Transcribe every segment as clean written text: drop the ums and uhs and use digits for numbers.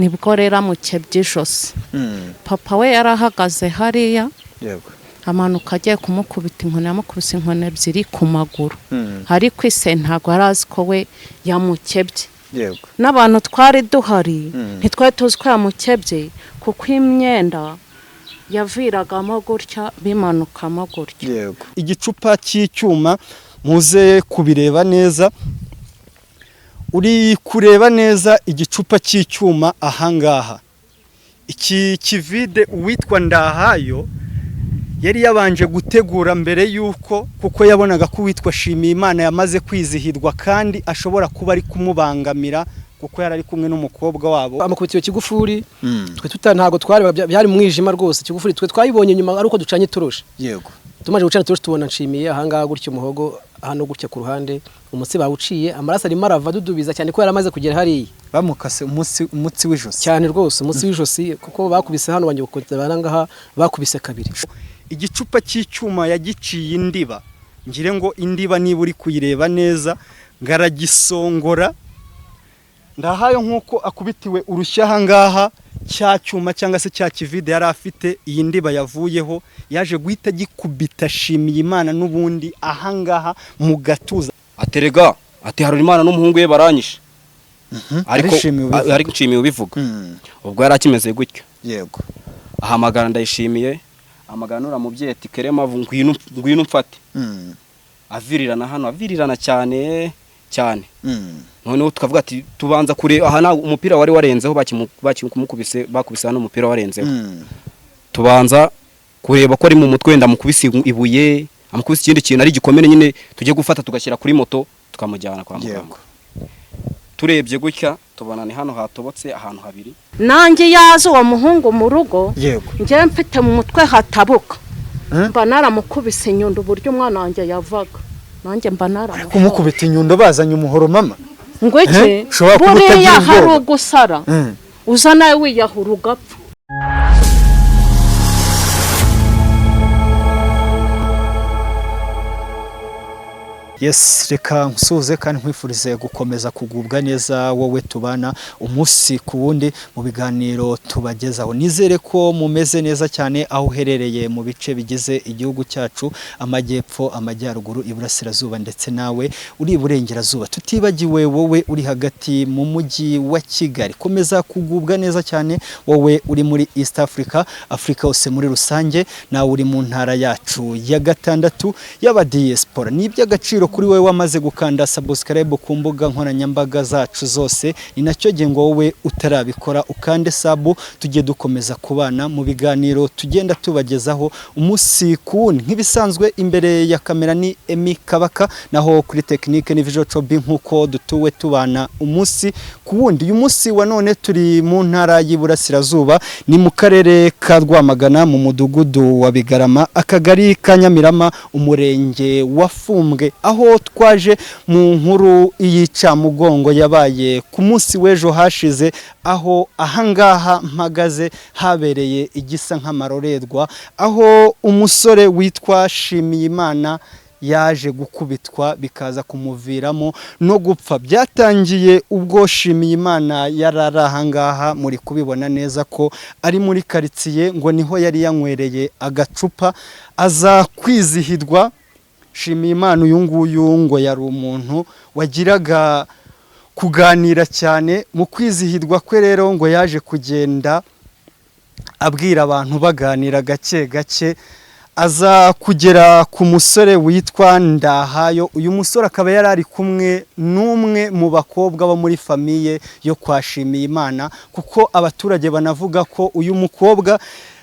nibwo rero amukebye ijosi. Papa we yarahagaze hariya, yego, amanuka agiye kumukubita inkoni, yamukubise inkoni ebyiri ku maguru, ariko ise ntabwo arazi ko we yamukebye. yego, n'abantu twari duhari ntitwari tuzi ko yamukebye kuko imyenda yaviragamo gutya bimanukamo gutya. yego. Igicupa cy'icyuma muze kubireba neza, uri kureba neza igicupa cy'icyuma ahangaha. Iki kivide uwitwa Ndahayo yari yabanje gutegura mbere yuko, kuko yabonaga ko uwitwa Shimiyimana yamaze kwizihirwa kandi ashobora kuba ari kumubangamira kuko yari ari kumwe n'umukobwa wabo. Amukubitiye kigufuri, twe ntago twari byari mwijima rwose. Kigufuri twe twayibonye nyuma ari uko ducanye turusha. Yego, tumaje gucana turusha tubona Nshimiye ahangaha gutyo umuhogo hano gutya ku ruhande, umutsi bawuciye, amaraso arimo arava dudubiza cyane ko yaramaze kugera hariya. Bamukase umutsi w'ijosi cyane rwose, umutsi w'ijosi, kuko bakubise hano banje barangaha bakubise kabiri. Igicupa cy'icyuma yagiciye indiba, ngire ngo indiba niba uri kuyireba neza, ngaragisongora. Ndahayo nkuko akubitiwe urushya ahangaha cya cyuma cyangwa se cya kivide yari afite, iyi ndiba yavuyeho, yaje guhita gikubita Shimiyimana n'ubundi ahangaha mu gatuza. Aterega ati Harurimana n'umuhungu we baranyishe. Ariko Nshimiye ubivuga. Ubwo yari akimeze gutyo. Yego, ahamagara Ndayishimiye, amaganura mubyeyi ati Kerema ngwino mfate. Avirirana hano, avirirana cyane cyane. Noneho tukavuga ati tubanza kure aha umupira wari warenzeho bakimukubise hano umupira warenzeho. Tubanza kureba ko ari mu mutwe ndamukubise ibuye, amukubise ikindi kintu ari gikomene nyine tujye gufata tugashyira kuri moto tukamujyana kwa muganga. Turebye gutya tubona ni hano hatobotse ahantu habiri. Nanjye yazo uwo muhungu mu rugo, yego, ngiye mfite mu mutwe hatabuka, mba naramukubise inyundo uburyo umwana wanjye yavaga, nanjye mba naramukubise. Kumukubita inyundo bazanye umuhoro mama? Ngweke buriya hari ugusara, uza nawe wiyahura ugapfa. Yes, reka nsuze kandi nkwifurize gukomeza kugubwa neza wowe tubana umunsi ku wundi mu biganiro tubagezaho. Nizere ko mumeze neza cyane aho uherereye mu bice bigize igihugu cyacu, amajyepfo, amajyaruguru, iburasirazuba ndetse nawe uri iburengerazuba. Tutibagiwe wowe uri hagati mu mujyi wa Kigali, komeza kugubwa neza cyane wowe uri muri East Africa, Afrika yose muri rusange, nawe uri mu ntara yacu ya gatandatu y'aba diaspora. Ni iby'agaciro kuri wewe wamaze gukanda subscribe ku mbuga nkoranyambaga zacu zose, ni nacyo gihe ngo wowe utarabikora ukande sub, tujye dukomeza kubana mu biganiro tugenda tubagezaho umunsi ku wundi. Nk'ibisanzwe imbere ya kamera ni Emi Kabaka, naho kuri technique ni Visual Chobi, nkuko dutuwe tubana umunsi ku wundi. Uyu munsi wa none turi mu ntara y'Iburasirazuba, ni mu karere ka Rwamagana, mu mudugudu wa Bigarama, akagari ka Nyamirama, umurenge wa Fumbwe, aho twaje mu nkuru y'Icamugongo yabaye ku munsi w'ejo hashize, aho ahangaha mpagaze habereye igisa nk'amarorerwa, aho umusore witwa Shimiyimana yaje gukubitwa bikaza kumuviramo no gupfa. Byatangiye ubwo Shimiyimana yarari ahangaha, muri kubibona neza ko ari muri karitsiye, ngo niho yari yanywereye agacupa aza kwizihirwa. Shimiyimana uyu nguyu ngo yari umuntu wagiraga kuganira cyane, mu kwizihirwa kwe rero ngo yaje kugenda abwira abantu baganira gake gake, aza kugera ku musore witwa Ndahayo. Uyu musore akaba yari ari kumwe n'umwe mu bakobwa bo muri famiye yo kwa Shimiyimana, kuko abaturage banavuga ko uyu mukobwa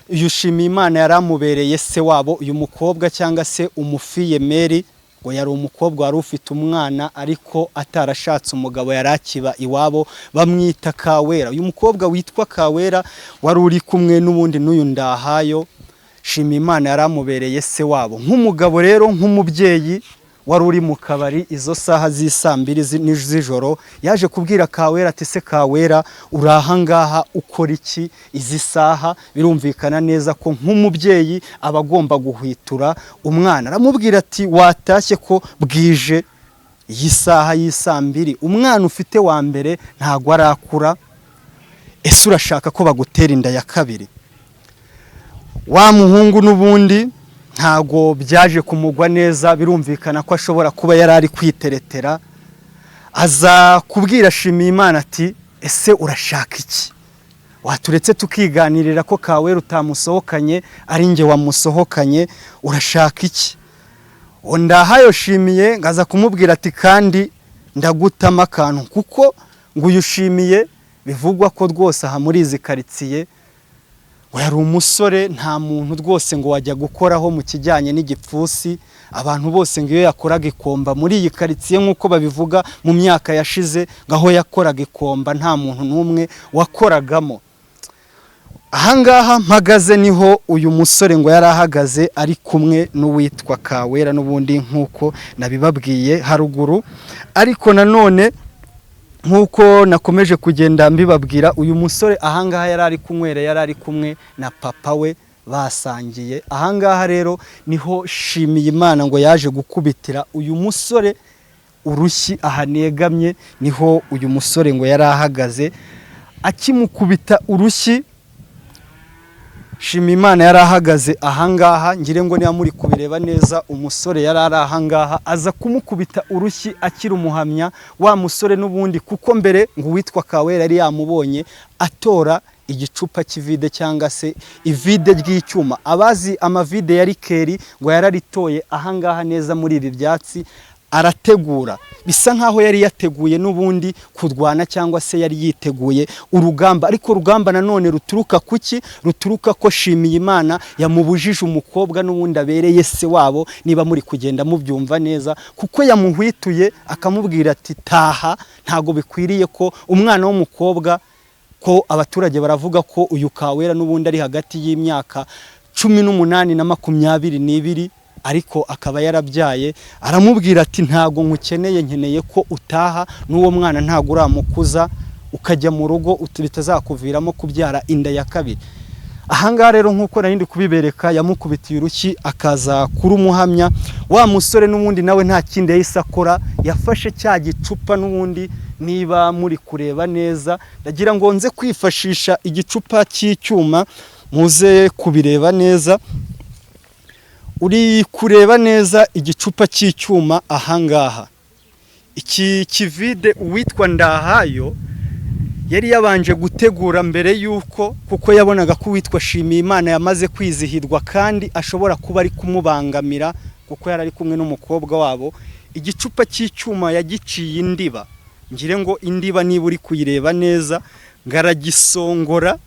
uyu Shimiyimana yaramubereye se wabo. Uyu mukobwa cyangwa se umufiye Mary ngo yari umukobwa wari ufite umwana ariko atarashatse umugabo, yarakiba iwabo, bamwita Kawera. Uyu mukobwa witwa Kawera wari uri kumwe n'ubundi n'uyu Ndahayo, Shimiyimana yaramubereye se wabo. Nk'umugabo rero, nk'umubyeyi wari uri mu kabari izo saha z'isambiri z'ijoro, yaje kubwira Kawera ati se Kawera urahangaha ukora iki izi saha? Birumvikana neza ko nk'umubyeyi aba agomba guhwitura umwana. Aramubwira ati watashye ko bwije, iyi saha y'isambiri umwana ufite wa mbere ntago arakura, ese urashaka ko bagutera inda ya kabiri? Wa muhungu n'ubundi ntago byaje kumugwa neza, birumvikana ko ashobora kuba yari ari kwiteretera, aza kubwira Nshimiyimana ati ese urashaka iki? Waturetse tukiganirira ko Kawera utamusohokanye ari nge wamusohokanye, urashaka iki? Ndahayo Nshimiye ngaza kumubwira ati kandi ndagutama akantu, kuko ngo uyu Nshimiye bivugwa ko rwose aha muri izi karitsiye yari umusore nta muntu rwose ngo wajya gukoraho mu kijyanye n'igipfusi. Abantu bose ngo iyo yakoraga ikomba muri iyi karitsiye nk'uko babivuga mu myaka yashize, ngaho yakoraga ikomba nta muntu n'umwe wakoragamo. Ahangaha mpagaze niho uyu musore ngo yari ahagaze ari kumwe n'uwitwa Kawera n'ubundi nk'uko nabibabwiye haruguru. Ariko nanone nk'uko nakomeje kugenda mbibabwira, uyu musore ahangaha yari ari kunywera, yari ari kumwe na papa we basangiye. Ahangaha rero niho Nshimiyimana ngo yaje gukubitira uyu musore urushyi ahanegamye, niho uyu musore ngo yari ahagaze. Akimukubita urushyi Nshimiyimana yari ahagaze ahangaha, ngire ngo niba muri kubireba neza, umusore yari ari ahangaha aza kumukubita urushyi akiri umuhamya wa musore n'ubundi, kuko mbere ngo uwitwa Kawera yari yamubonye atora igicupa cy'ivide cyangwa se ivide ry'icyuma. Abazi amavide ya rikeri ngo yararitoye ahangaha neza muri ibi byatsi arategura, bisa nkaho yari yateguye n'ubundi kurwana cyangwa se yari yiteguye urugamba. Ariko urugamba nanone ruturuka kuki? Ruturuka ko Nshimiyimana yamubujije umukobwa n'ubundi abereye se wabo, niba muri kugenda mubyumva neza, kuko yamuhwituye akamubwira ati taha, ntago bikwiriye ko umwana w'umukobwa, ko abaturage baravuga ko uyu Kawera n'ubundi ari hagati y'imyaka 18 na 22, ariko akaba yarabyaye. Aramubwira ati ntago nkukeneye, nkeneye ko utaha, n'uwo mwana ntago uramukuza ukajya mu rugo bitazakuviramo kubyara inda ya kabiri. Ahangaha rero nk'uko narindi kubibereka, yamukubitiye urushyi akaza kuri umuhamya. Wa musore n'ubundi nawe nta kindi yahise akora, yafashe cya gicupa n'ubundi, niba muri kureba neza, ndagira ngo nze kwifashisha igicupa cy'icyuma muze kubireba neza. Uri kureba neza igicupa cy'icyuma ahangaha, iki kivide uwitwa Ndahayo yari yabanje gutegura mbere yuko, kuko yabonaga ko uwitwa Nshimiyimana yamaze kwizihirwa kandi ashobora kuba ari kumubangamira, kuko yari ari kumwe n'umukobwa wabo. Igicupa cy'icyuma yagiciye indiba, ngire ngo indiba niba uri kuyireba neza, ngaragisongora.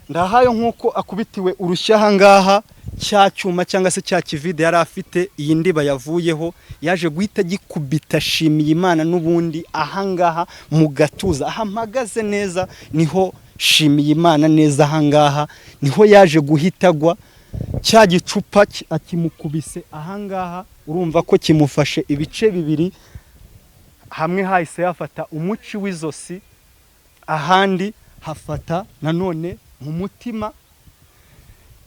Ndahayo nk'uko akubitiwe urushyi ahangaha, cya cyuma cyangwa se cya kivide yari afite, iyi ndiba yavuyeho, yaje guhita gikubita Nshimiyimana n'ubundi ahangaha mu gatuza. Ahamagaze neza niho Nshimiyimana neza ahangaha niho yaje guhitagwa. Cya gicupa akimukubise ahangaha, urumva ko kimufashe ibice bibiri, hamwe hahise yafata umuci w'izosi, ahandi hafata nanone mu mutima.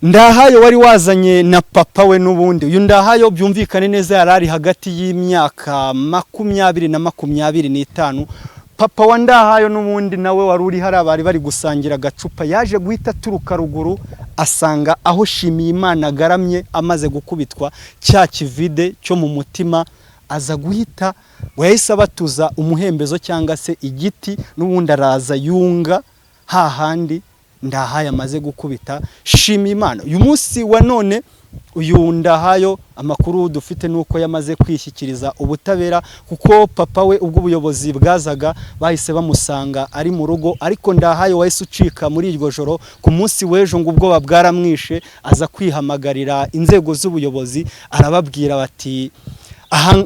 Ndahayo wari wazanye na papa we n'ubundi. Uyu Ndahayo byumvikane neza yari ari hagati y'imyaka 20 na 25. Papa wa Ndahayo n'ubundi nawe wari uri hari abari bari gusangira agacupa, yaje guhita turuka ruguru asanga aho Nshimiyimana agaramye amaze gukubitwa cya kivide cyo mu mutima, aza guhita wahise abatuza umuhembezo cyangwa se igiti, n'ubundi araza yunga hahandi Ndahayo amaze gukubita Nshimiyimana. Uyu munsi wa none uyu Ndahayo amakuru dufite nuko yamaze kwishyikiriza ubutabera, kuko papa we ubwo ubuyobozi bwazaga bahise bamusanga ari mu rugo. Ariko Ndahayo wahise ucika muri iryo joro, ku munsi w'ejo ngo ubwo babwaramwishe aza kwihamagarira inzego z'ubuyobozi, arababwira bati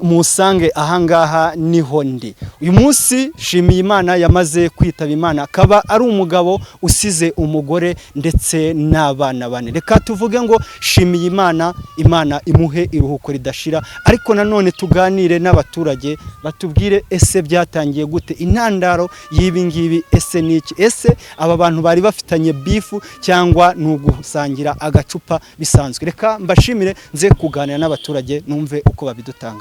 musange ahangaha niho ndi. Uyu munsi Nshimiyimana yamaze kwitaba Imana, akaba ari umugabo usize umugore ndetse n'abana bane. Reka tuvuge ngo Nshimiyimana, Imana imuhe iruhuko ridashira. Ariko nanone tuganire n'abaturage batubwire ese byatangiye gute, intandaro y'ibi ngibi ese niki, ese aba bantu bari bafitanye bifu cyangwa nugusangira agacupa bisanzwe. Reka mbashimire nze kuganira n'abaturage numve uko babidutangariza.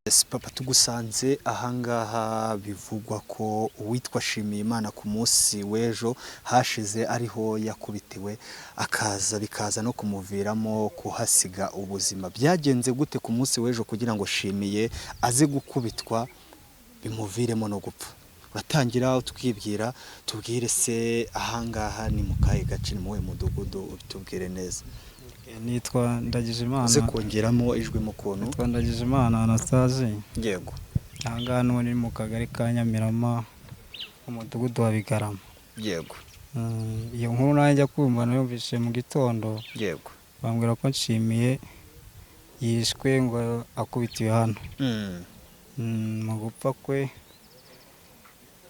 Ese papa tugusanze ahangaha bivugwa ko uwitwa Shimiyimana ku munsi w'ejo hashize ariho yakubitiwe bikaza no kumuviramo kuhasiga ubuzima. Byagenze gute ku munsi w'ejo kugira ngo Shimiye aze gukubitwa bimuviremo no gupfa? Uratangira utwibwira, tubwire se ahangaha ni mu kahe gace, ni muwe mudugudu, ubitubwire neza. Nitwa Ndagijimana. Uze kongeramo ijwi mu kuntu. Nitwa Ndagijimana Anastase. Yego. Ahangaha ni mu kagari ka Nyamirama, umudugudu wa Bigarama. Yego. Iyo nkuru nanjye kumva nayumvise mu gitondo. Yego. Bambwira ko Nshimiye yishwe ngo akubitiwe hano. Mu gupfa kwe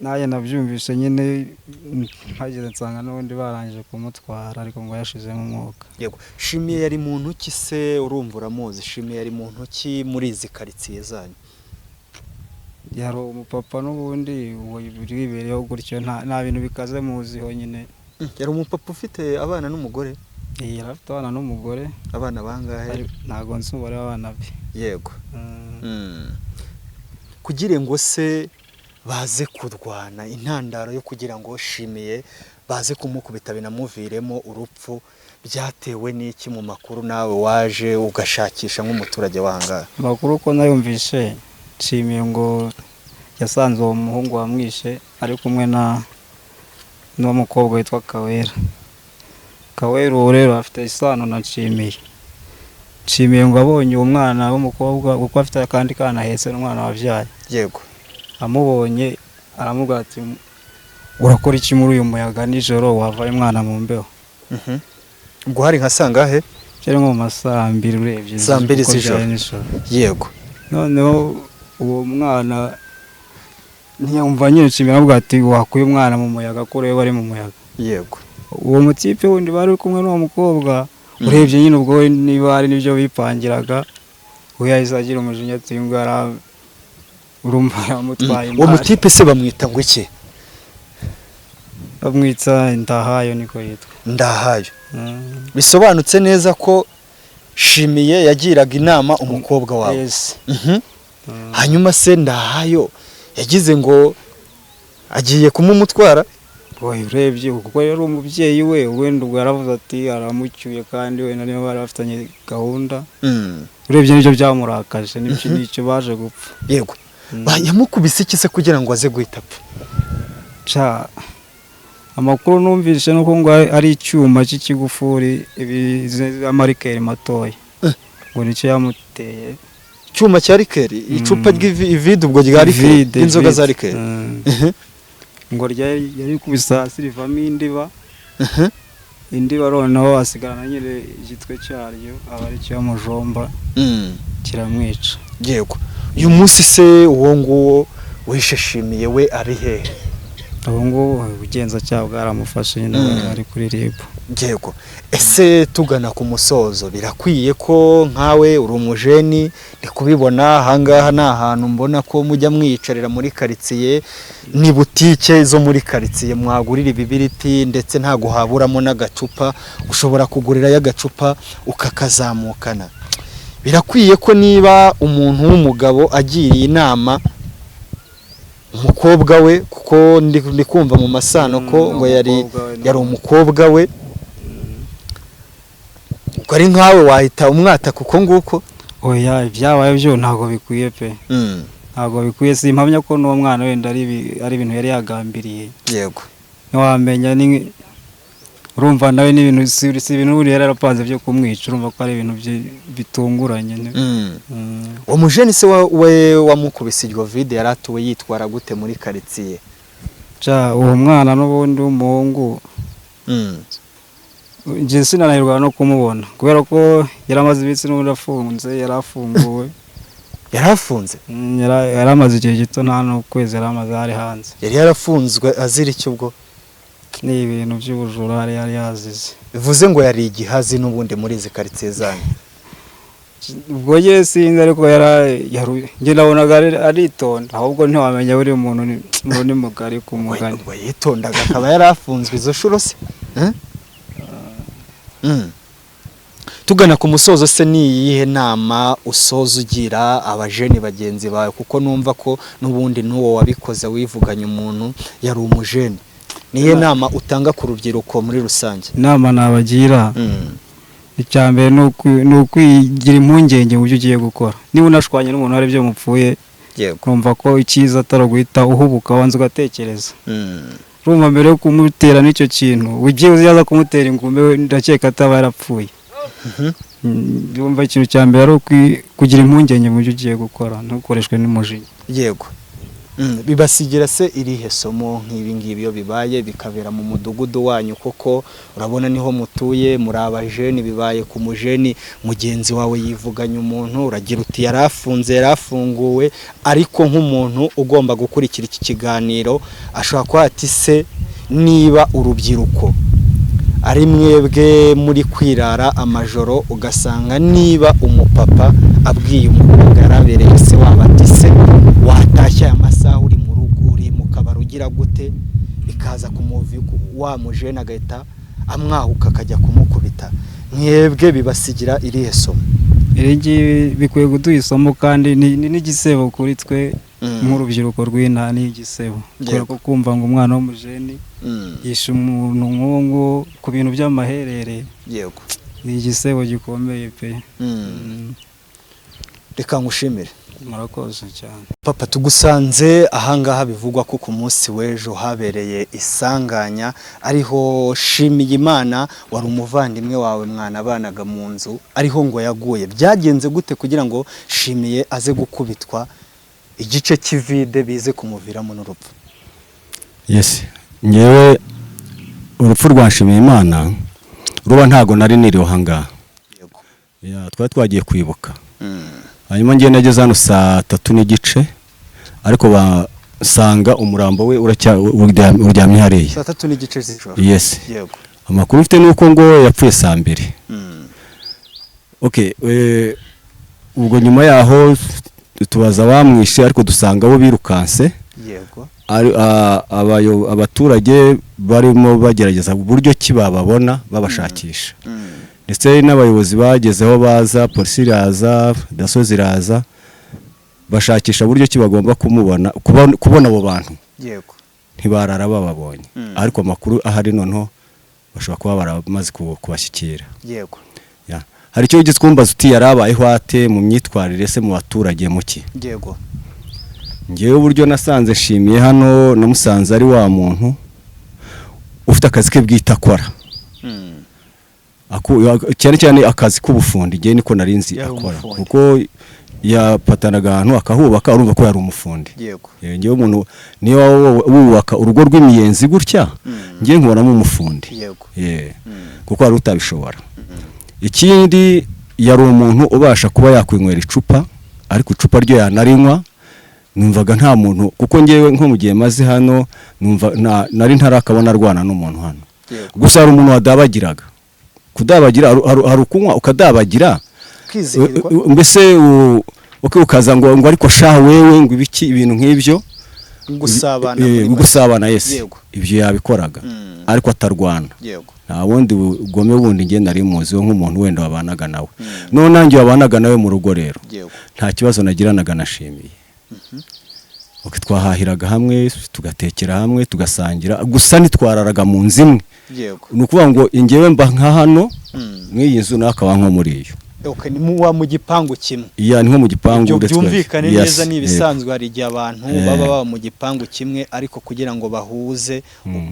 naye nabyumvise nyine hageze nsanga n'ubundi barangije kumutwara ariko ngo yashizemo umwuka. Yego. Shimiye yari muntu ki se, urumva uramuzi? Shimiye yari muntu ki muri izi karitsiye zanyu? Yari umupapa n'ubundi wibereyeho gutyo, nta bintu bikaze muziho nyine. Yari umupapa ufite abana n'umugore? Yari afite abana n'umugore. Abana bangahe? Ntago nzi umubare w'abana be. Yego. Kugira ngo se baze kurwana, intandaro yo kugira ngo Shimiye baze kumukubita binamuviremo urupfu byatewe n'iki mu makuru nawe waje ugashakisha nk'umuturage w'ahangaha? Makuru ko nayumvishe Nshimiye ngo yasanze uwo muhungu wamwishe ari kumwe n'uwo mukobwa witwa Kawera. Kawera uwo rero afite isano na Nshimiye. Nshimiye ngo abonye uwo mwana w'umukobwa kuko afite akandi kana ahetse n'umwana wabyaye. Yego. Amubonye aramubwira ati urakora iki muri uyu muyaga nijoro, wavaye umwana mu mbeho? Ubwo hari nka sangahe? Cyari nko mu masaha 2 urebye. Saa 2 z'ijoro. Yego. Noneho uwo mwana ntiyumva nyine Nshimiye avuga ati wakuye umwana mu muyaga ko rero bari mu muyaga. Yego. Uwo mutipe wundi bari kumwe n'uwo mukobwa urebye nyine ubwo niba ari nibyo bipangiraga, uyahise agira umujinya ati ngara urumva yamutwaye imari. Uwo mutipe se bamwita ngo iki? Bamwita Ndahayo, niko yitwa. Ndahayo. Bisobanutse neza ko Shimiye yagiraga inama umukobwa wawe. Yes. Hanyuma se Ndahayo yagize ngo agiye kumumutwara? Urebye kuko yari umubyeyi we, wenda ubwo yaravuze ati aramucyuye kandi we nari bari bafitanye gahunda. Urebye nibyo byamurakaje, n'icyo baje gupfa. Yego. Yamukubise iki se kugira ngo aze guhita apfa? Amakuru numvise nuko ngo ari icyuma cy'ikigufuri amarikeri matoya ngo nicyo yamuteye. Icyuma cya rikeri? Icupa ry'ivide ubwo rya rikeri, inzoga za rikeri? Ngo yari kubisa rivamo indiba. Indiba noneho asigarana nyine igitwe cyaryo, aba ari cyo yamujomba kiramwica. Yego. Uyu munsi se uwo nguwo wishe Shimiye we ari hehe? Ubu ngubu ubugenzacyaha bwaramufashe nyine ari kuri RIB. Yego. Ese tugana ku musozo, birakwiye ko nkawe uri umujeni, ndi kubibona ahangaha ni ahantu mbona ko mujya mwiyicarira muri karitsiye, ni butike zo muri karitsiye mwagurira ibibiriti ndetse nta guhaburamo n'agacupa, ushobora kugurira y'agacupa ukakazamukana. Birakwiye ko niba umuntu w'umugabo agiriye inama umukobwa we, kuko ndi kumva mu masano ko ngo yari umukobwa we, ubwo ari nkawe wahita umwata kuko nguko? Oya, ibyabaye byo ntago bikwiye pe. Ntago bikwiye, simpamya ko n'uwo mwana wenda ari ibintu yari yagambiriye. Yego. Ntiwamenya ni urumva nawe ni ibintu si ibintu uri yarapanze byo kumwica, urumva ko ari ibintu bitunguranye. Uwo mujeni se we wamukubise iryo vide yaratuwe yitwara gute muri karitsiye? Uwo mwana n'ubundi w'umuhungu nje sinanahirwa no kumubona kubera ko yaramaze iminsi n'ubundi afunze, yarafunguwe. Yarafunze? Yaramaze igihe gito, nta n'ukwezi yaramaze ari hanze. Yari yarafunzwe azira iki ubwo? Ni ibintu by'ubujura yari yazize. Bivuze ngo yari igihazi n'ubundi muri izi karitsiye zanyu? ubwo ye sinzi ariko njye nabonaga aritonda ahubwo ntiwamenya buri muntu ni mugari ku mugani ubwo yitondaga akaba yarafunzwe izo shuro se Tugana ku musozo se ni iyihe nama usoza ugira abajeni bagenzi bawe, kuko numva ko n'ubundi n'uwo wabikoze wivuganye umuntu yari umujeni, niye nama utanga ku rubyiruko muri rusange? inama nabagira icyambere ni ukwigira impungenge mu byo ugiye gukora. Niba unashwanye n'umuntu hari ibyo mupfuye, kumva ko icyiza atari guhita uhubuka wanze ugatekereza. Urumva mbere yo kumutera n'icyo kintu ugiye uzaza kumutera ingumbe ndakeka ataba yarapfuye. Urumva ikintu cya mbere ari kugira impungenge mu byo ugiye gukora, ntukoreshwe n'umujinya. Yego. Bibasigira se irihe somo nk'ibi ngibi iyo bibaye bikabera mu mudugudu wanyu, koko urabona niho mutuye muri abajeni, bibaye ku mujeni mugenzi wawe yivuganye umuntu, uragira uti yarafunze yarafunguwe, ariko nk'umuntu ugomba gukurikira iki kiganiro ashobora kuba ati se niba urubyiruko ari mwebwe muri kwirara amajoro, ugasanga niba umupapa abwiye umukobwa yarabereye se waba ati se watashya aya masaha uri mu rugo uri mu kabari ugira gute, ikaza kumuvi wa mujene agahita amwahuka akajya kumukubita, mwebwe bibasigira irihe somo? Iri bikwiye kuduha isomo kandi ni n'igisebo kuri twe nk'urubyiruko rw'inaha, ni igisebo kubera ko kumva ngo umwana w'umujeni yishe umuntu nk'uwo ku bintu by'amaherere. Yego, ni igisebo gikomeye pe. Reka ngushimire. Murakoze cyane Papa, tugusanze ahangaha bivugwa ko ku munsi w'ejo habereye isanganya, ariho Shimiyimana wari umuvandimwe wawe mwana banaga mu nzu, ariho ngo yaguye. Byagenze gute kugira ngo Shimiye aze gukubitwa igice cy'ivide bize kumuviramo n'urupfu? Yes, ngewe urupfu rwa Shimiyimana ruba ntago nari niriho hangaha. Yego, twari twagiye kwibuka. Hanyuma ngiye nageze hano saa 3:30, ariko basanga umurambo we uryamye hariya. Saa 3:30 z'ijoro? Yes. Yego. Amakuru mfite nuko ngo yapfuye saa 2. Okay, ubwo nyuma yaho tubaza bamwishe, ariko dusanga bo birukanse. Yego. Abaturage barimo bagerageza uburyo kibababona babashakisha. Ndetse n'abayobozi bagezeho baza, polisi iraza, daso ziraza, bashakisha buryo kibagomba kubona abo bantu. Yego. Ntibarara bababonye. Ariko amakuru ahari noneho bashobora kuba baramaze kubashyikira. Yego. Ya. Hari icyo gitwumbaza uti yarabayeho ate mu myitwarire se mu baturage muki? Yego. Ngewe uburyo nasanze Shimiye hano, namusanze ari wa muntu ufite akazi ke bwita akora. Cyane cyane akazi k'ubufundi, ngiye niko narinzi akora, kuko yapatanaga ahantu akahubaka, urumva ko yari umufundi. Yego. Ngewe umuntu niyo wubaka urugo rw'imiyenzi gutya, ngiye nkubonamo umufundi. Yego. Kuko ari utabishobora. Ikindi yari umuntu ubasha kuba yakwinywera icupa, ariko icupa ryo yanarinywa. Numvaga nta muntu, kuko ngewe nko mu gihe maze hano numva nari ntarakabona arwana n'umuntu hano. Gusa hari umuntu wadabagiraga. Kudabagira hari ukunywa ukadabagira, mbese ukaza ngo ariko sha wewe ngo ibiki ibintu nk'ibyo gusabana. Yes, ibyo yabikoraga, ariko atarwana. Yego. Nta wundi gome wundi nge nari muzi nk'umuntu wenda wabanaga nawe. None nanjye wabanaga nawe mu rugo rero, nta kibazo nagiranaga na Shimiye. Twahahiraga hamwe, tugatekera hamwe, tugasangira, gusa nitwararaga mu nzu imwe. Yego. Nukuvuga ngo ingewe mba nka hano mw'iyi nzu nakaba nko muri iyo. Okay, ni mu gipangu kimwe. Iya, ni nko mu gipangu uretse byumvikane neza nibisanzwe hari igihe abantu baba mu gipangu kimwe, ariko kugira ngo bahuze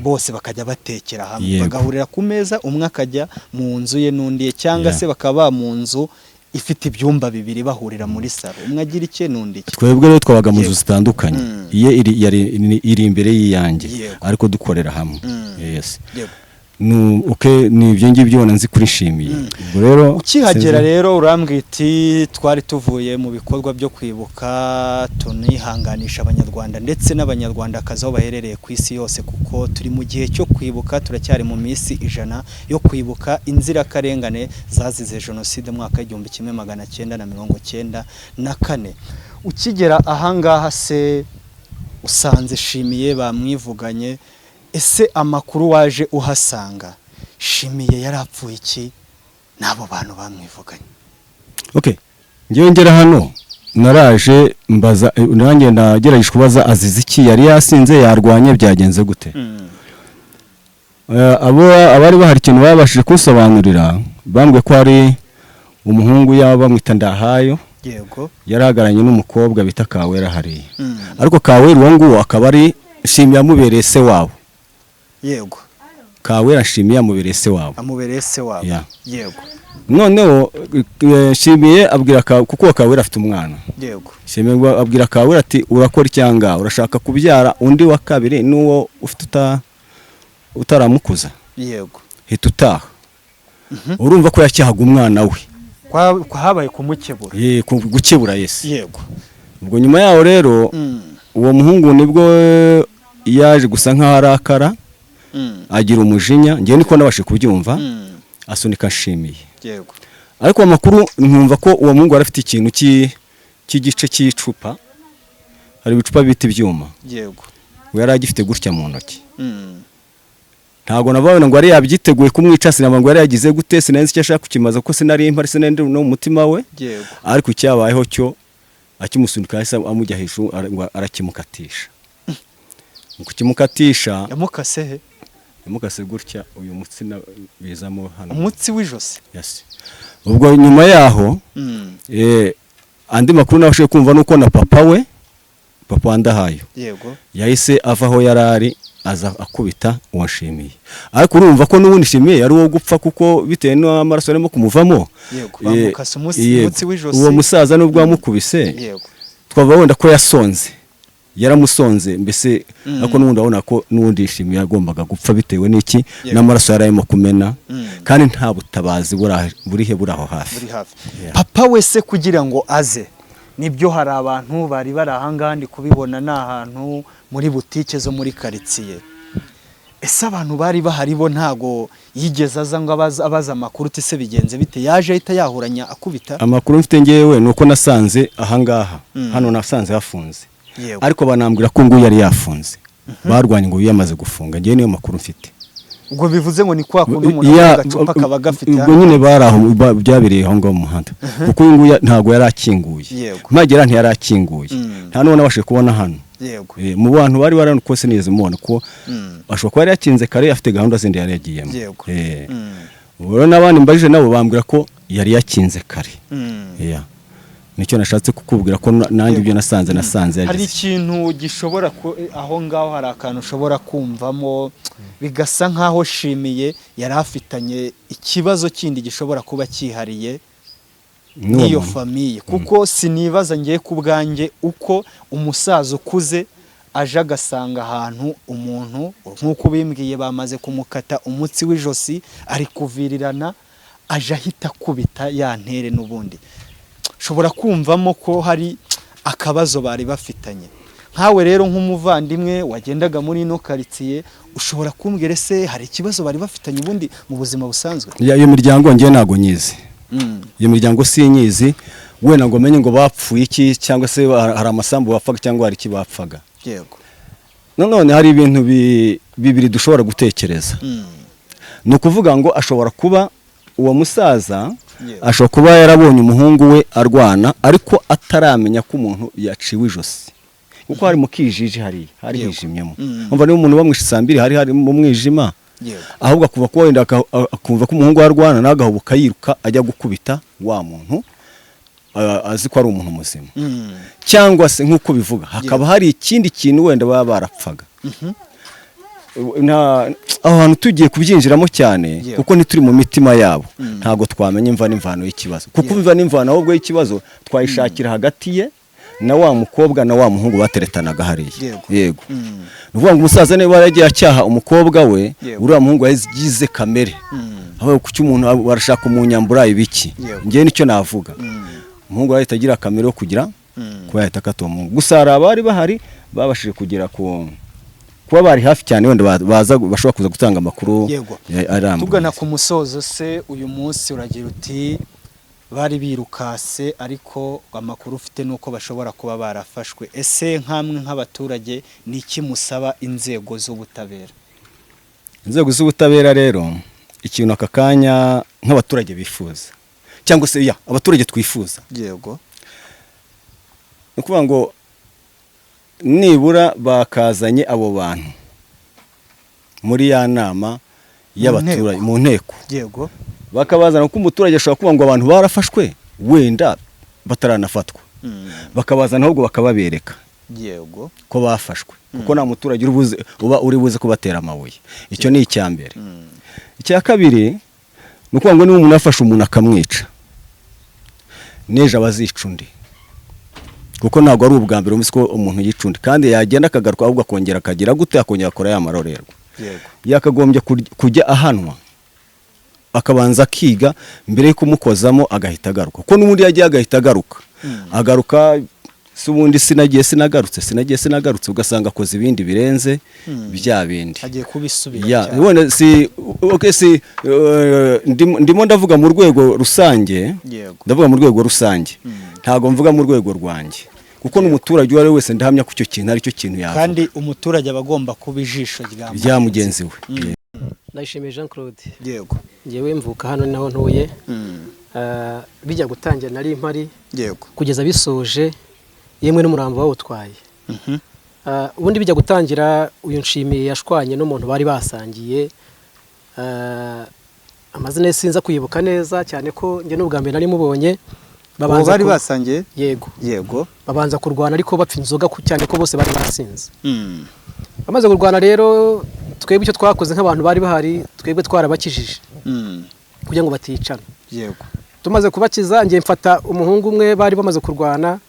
bose bakajya batekera hamwe, bagahurira ku meza, umwe akajya mu nzu ye n'undi, cyangwa se bakaba mu nzu ifite ibyumba bibiri bahurira muri salo, umwe agira icye n'undi cye. Twebwe rero twabaga mu nzu zitandukanye, iye iri imbere y'iyange, ariko dukorera hamwe. Yes. Ni ibyo ngibyo nzi kuri Shimiye. Ubwo rero ukihagera rero urambwiti twari tuvuye mu bikorwa byo kwibuka, tunihanganisha abanyarwanda ndetse n'abanyarwandakazi aho baherereye ku isi yose, kuko turi mu gihe cyo kwibuka, turacyari mu minsi 100 yo kwibuka inzirakarengane zazize jenoside mwaka 1994. Ukigera ahangaha se usanze Shimiye bamwivuganye, ese amakuru waje uhasanga Shimiye yarapfuye iki? n'abo bantu bamwivuganye. okay ngewe ngera hano naraje mbaza nanjye nagerageje kubaza azize iki yari yasinze yarwanye byagenze gute abari bahari ikintu babashije kunsobanurira bambwe ko ari umuhungu yaba bamwita Ndahayo yego yarahagaranye n'umukobwa bita Kawera hariya ariko Kawera uwo nguwo akaba ari Shimiye amubereye se wabo yego Kawera Shimiye amubereye se wabo amubereye se wabo yego noneho Shimiye abwira kuko Kawera afite umwana yego Shimiye abwira Kawera ati urakora icyanga urashaka kubyara undi wa kabiri nuwo ufite utaramukuza yego hita utaha urumva ko yacyahaga umwana we habaye kumukebura gukebura Yesu yego ubwo nyuma yaho rero uwo muhungu nibwo yaje gusa nkaho arakara agira umujinya ngiye niko nabashe kubyumva asunika Shimiye yego ariko amakuru nkumva ko uwo muhungu arafite ikintu cy'igice cy'icupa hari ibicupa bita ibyuma yego we yari agifite gutya mu ntoki ntago nababona ngo ari yabyiteguye kumwica sinama ngo yari yagize gute sinenze icyo ashaka kukimaza ko sinari impari sinende no mutima we yego ariko cyabayeho cyo akimusunika hasi amujya hejuru arakimukatisha kukimukatisha yamukase he yamukase gutya uyu mutsina bizamo hano umutsi w'ijosi yes ubwo nyuma yaho andi makuru nabashe kumva nuko na papa Ndahayo yego yahise avaho yarari aza akubita uwashimiye ariko urumva ko n'ubundi Shimiye yari uwo gupfa kuko bitewe n'amaraso arimo kumuvamo yego bamukase umutsi w'ijosi uwo musaza nubwo wamukubise yego twava wenda ko yaramusonze mbese ariko n'ubundi abona ko n'ubundi Shimiye yagombaga gupfa bitewe n'iki n'amaraso yarayemo kumena kandi nta butabazi burihe buraho hafi papa wese kugira ngo aze nibyo hari abantu bari barahanga ndi kubibona n'ahantu muri butike zo muri quartier ese abantu bari bahari bo ntago yigeze aza ngo abaza amakuru tise bigenze bite yaje ahita yahuranya akubita amakuru mfite ngewe nuko nasanze ahangaha hano nasanze hafunze ariko banambwira ko ngo yari yafunze barwanye ngo yamaze gufunga ngewe niyo makuru mfite ubwo bivuze ngo ni kwa kundi umuntu agacupa kaba gafite ubwo nyine baraho byabereye aho ngaho mu muhanda kuko uyu nguyu ntago yari akinguye mpagera ntiyari akinguye nta n'uwo nabashe kubona hano yego mu bantu bari baranukose neza mubona ko ashobora kuba yari yakinze kare afite gahunda zindi yari yagiyemo ubwo n'abandi mbajije nabo bambwira ko yari yakinze kare nicyo nashatse kukubwira ko nanjye ibyo nasanze hari ikintu gishobora aho ngaho hari akantu ushobora kumvamo bigasa nkaho Shimiye yari afitanye ikibazo kindi gishobora kuba cyihariye n'iyo famiye kuko sinibaza ngiye ku bwanjye uko umusaza ukuze aje agasanga ahantu umuntu nk'uko bimbwiye bamaze kumukata umutsi w'ijosi ari kuvirirana aje ahita akubita yantere n'ubundi shobora kumvamo ko hari akabazo bari bafitanye nkawe rero nk'umuvandimwe wagendaga muri ino quartier ushobora kumbwira se hari ikibazo bari bafitanye ubundi mu buzima busanzwe iyo miryango ngiye nago nyizi iyo miryango sinyizi wena ngo menye ngo bapfuye iki cyangwa se hari amasambu bapfaga cyangwa hari iki bapfaga yego none hari ibintu bibiri dushobora gutekereza ni ukuvuga ngo ashobora kuba uwo musaza ashobora kuba yarabonye umuhungu we arwana ariko ataramenya ko umuntu yaciwe ijosi kuko hari mu kijiji hari hijimyemo umva niba umuntu bamwishe sambiri hari mu mwijima ahubwo akuva ko wenda akumva ko umuhungu arwana nagahubuka yiruka ajya gukubita wa muntu azi ko ari umuntu muzima cyangwa se nk'uko bivuga hakaba hari ikindi kintu wenda baba barapfaga aho hantu tugiye kubyinjiramo cyane kuko ntituri mu mitima yabo ntago twamenya imva n'imvano y'ikibazo kuko imva n'imvano ahubwo y'ikibazo twayishakira hagati ye na wa mukobwa na wa muhungu bateretanaga hariya yego nuvuga ngo umusaza niba yaragiye acyaha umukobwa we uriya muhungu yagize kamere aho kuki umuntu barashaka umunyambura ibiki ngiye nicyo navuga umuhungu yahita agira kamere yo kugira kuba yahita akata uwo muhungu gusa hari abari bahari babashije kugera kuba bari hafi cyane wenda bashobora kuza gutanga amakuru tugana ku musozo se uyu munsi uragira uti bari birukase ariko amakuru ufite nuko bashobora kuba barafashwe ese nkamwe nk'abaturage niki musaba inzego z'ubutabera rero ikintu aka kanya nk'abaturage bifuza cyangwa se abaturage twifuza yego ni ukuvuga ngo nibura bakazanye abo bantu muri ya nama y'abaturage mu nteko yego bakabazana kuko umuturage ashobora kuvuga ngo abantu barafashwe wenda bataranafatwa bakabazana ahubwo bakababereka yego ko bafashwe kuko nta muturage uri buze kubatera amabuye icyo ni icya mbere icya kabiri ni ukuvuga ngo niba umuntu afashe umuntu akamwica neje abazica undi kuko ntabwo ari ubwa mbere umunsi ko umuntu yica undi kandi yagenda akagaruka ahubwo akongera akagira gute akongera akora ya marorerwa yakagombye kujya ahanwa akabanza akiga mbere yo kumukozamo agahita agaruka kuko n'ubundi yagiye agahita agaruka si ubundi sinagarutse ugasanga akoze ibindi birenze bya bindi agiye kubisubira ndimo ndavuga mu rwego rusange ntabwo mvuga mu rwego rwanjye kuko n'umuturage uwo ari we wese ndahamya ko icyo kintu ari cyo kintu yavuga kandi umuturage aba agomba kuba ijisho rya mugenzi we. Ndayishimiye Jean Claude yego ngewe mvuka hano naho ntuye bijya gutangira nari impari yego kugeza bisoje yemwe n'umurambo bawutwaye ubundi bijya gutangira uyu Nshimiye yashwanye n'umuntu bari basangiye amazina ye sinza kuyibuka neza cyane ko njye n'ubwa mbere nari mubonye bari basangiye yego babanza kurwana ariko bapfa inzoga cyane ko bose bari basinze bamaze kurwana rero twebwe icyo twakoze nk'abantu bari bahari twebwe twarabakijije kugira ngo baticana yego tumaze kubakiza ngiye mfata umuhungu umwe bari bamaze kurwana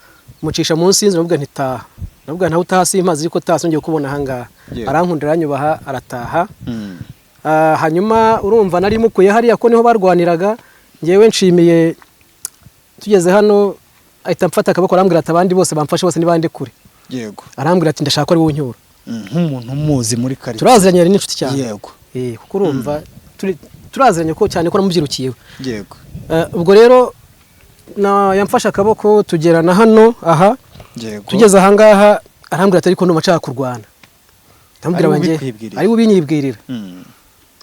mucisha munsi y'inzu navuga ntitaha navuga ntaho utahasi imazi ariko tasongeye kubona ahangaha arankundira anyubaha arataha hanyuma urumva nari mukuye hariya ko niho barwaniraga ngewe Nshimiye tugeze hano ahita mfata akaboko arambwira ati abandi bose bamfashe bose nibande kure yego arambwira ati ndashaka ari wunyura nk'umuntu muzi muri kare turaziranye ari n'inshuti cyane yego kuko urumva turaziranye ko cyane ko namubyirukiyeho yego ubwo rero yamfashe akaboko tugerana hano aha tugeze ahangaha arambwira ati ariko ndumva nshaka kurwana ndamubwira wanjye ari ubinyibwirira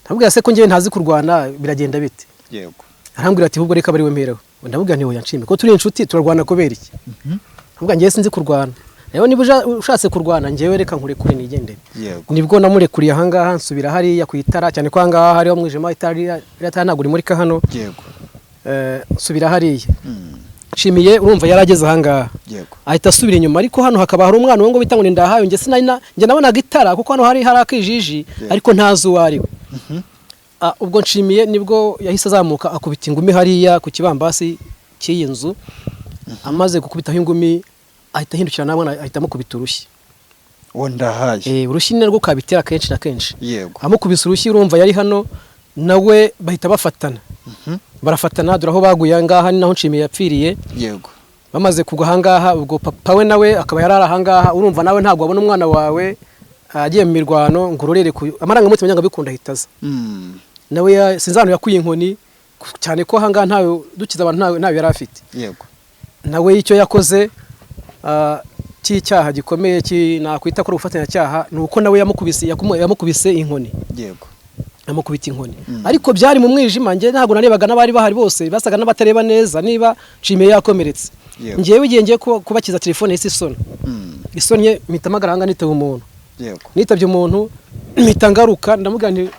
ndamubwira se ko ngewe ntazi kurwana biragenda bite yego arambwira ati ahubwo reka bari we mpereho ndamubwira nti oya Nshimiye ko turi inshuti turarwana kubera iki ndamubwira ngewe sinzi kurwana rero niba ushatse kurwana ngewe reka nkurekure nigendere nibwo namurekuriye ahangaha nsubira hariya ku itara cyane ko ahangaha hariho mwijima itara ntabwo uri muri ka hano yego nsubira hariya Nshimiye urumva yarageze ahangaha ahita asubira inyuma ariko hano hakaba hari umwana ngo bita ngo ni Ndahayo njye nabonaga itara kuko hano hari akijiji ariko ntazi uwo ari we ubwo Nshimiye nibwo yahise azamuka akubita ingumi hariya ku kibambasi cy'iyi nzu amaze gukubitaho ingumi ahita ahindukira namwe ahita amukubita urushyi uwo Ndahayo urushyi narwo kabitera kenshi na kenshi yego amukubise urushyi urumva yari hano nawe bahita bafatana barafatana dore aho baguye ahangaha ni naho Nshimiye yapfiriye yego bamaze kugwa ahangaha ubwo papa we nawe akaba yarari ahangaha urumva nawe ntabwo abona umwana wawe agiye mu mirwano ngo urorere amarangamutima nyanga bikunda hitaza nawe sinzano yakuye inkoni cyane ko ahangaha ntawe dukiza abantu ntawe yari afite yego nawe icyo yakoze cy'icyaha gikomeye nakwita ko ubufatanyacyaha ni uko nawe yamukubise inkoni yego amukubita inkoni ariko byari mu mwijima njye ntabwo narebaga n'abari bahari bose basaga n'abatareba neza niba Nshimiye yakomeretse ngewe igihe ngiye kubakiza telefone y'isi isonye mpita amagaranga nitaba umuntu nitabye umuntu mpita ngaruka ndamubwira nti